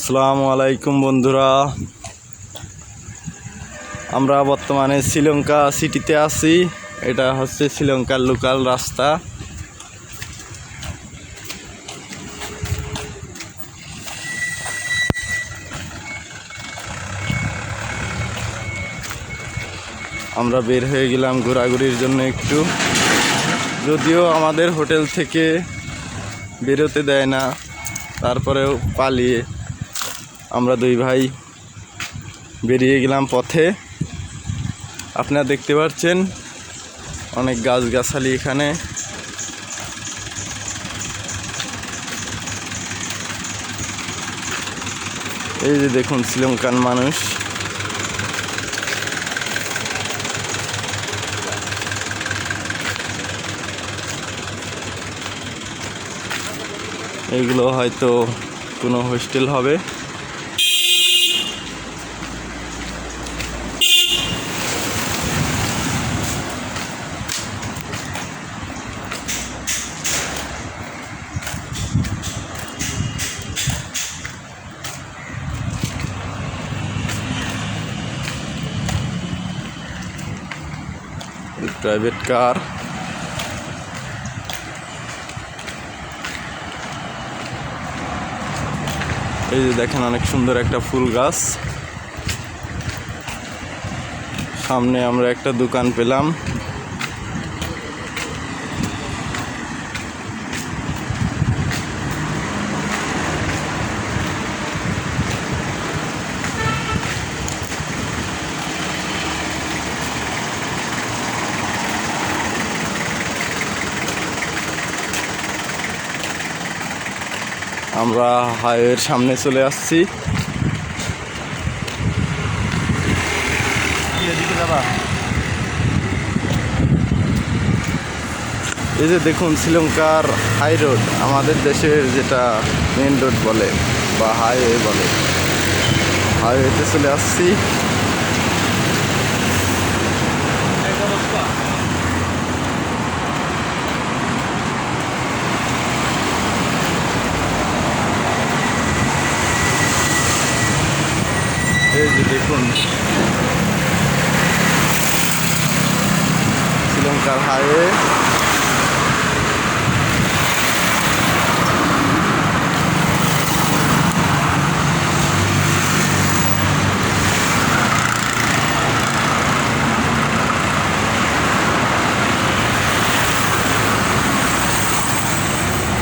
আসসালামু আলাইকুম বন্ধুরা, আমরা বর্তমানে শ্রীলঙ্কা সিটিতে আছি। এটা হচ্ছে শ্রীলঙ্কার লোকাল রাস্তা। আমরা বের হয়ে গেলাম ঘোরাঘুরির জন্য একটু, যদিও আমাদের হোটেল থেকে বেরোতে দেয় না, তারপরেও পালিয়ে আমরা দুই ভাই বেরিয়ে গেলাম পথে। আপনারা দেখতে পাচ্ছেন অনেক গাছগাছালি এখানে। এই যে দেখুন শ্রীলঙ্কান মানুষ, এইগুলো হয়তো কোনো হোস্টেল হবে। Private car. এই যে দেখেন অনেক সুন্দর একটা ফুল গাছ। সামনে আমরা একটা দোকান পেলাম। আমরা হাইওয়ের সামনে চলে আসছি। এই যে দেখুন শ্রীলঙ্কার হাই রোড, আমাদের দেশের যেটা মেন রোড বলে বা হাইওয়ে বলে, হাইওয়েতে চলে আসছি। এই যে দেখুন শ্রীলঙ্কার হাইওয়ে।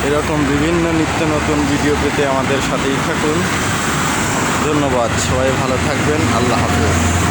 এরকম বিভিন্ন নিত্য নতুন ভিডিও পেতে আমাদের সাথেই থাকুন। ধন্যবাদ, সবাই ভালো থাকবেন। আল্লাহ হাফেজ।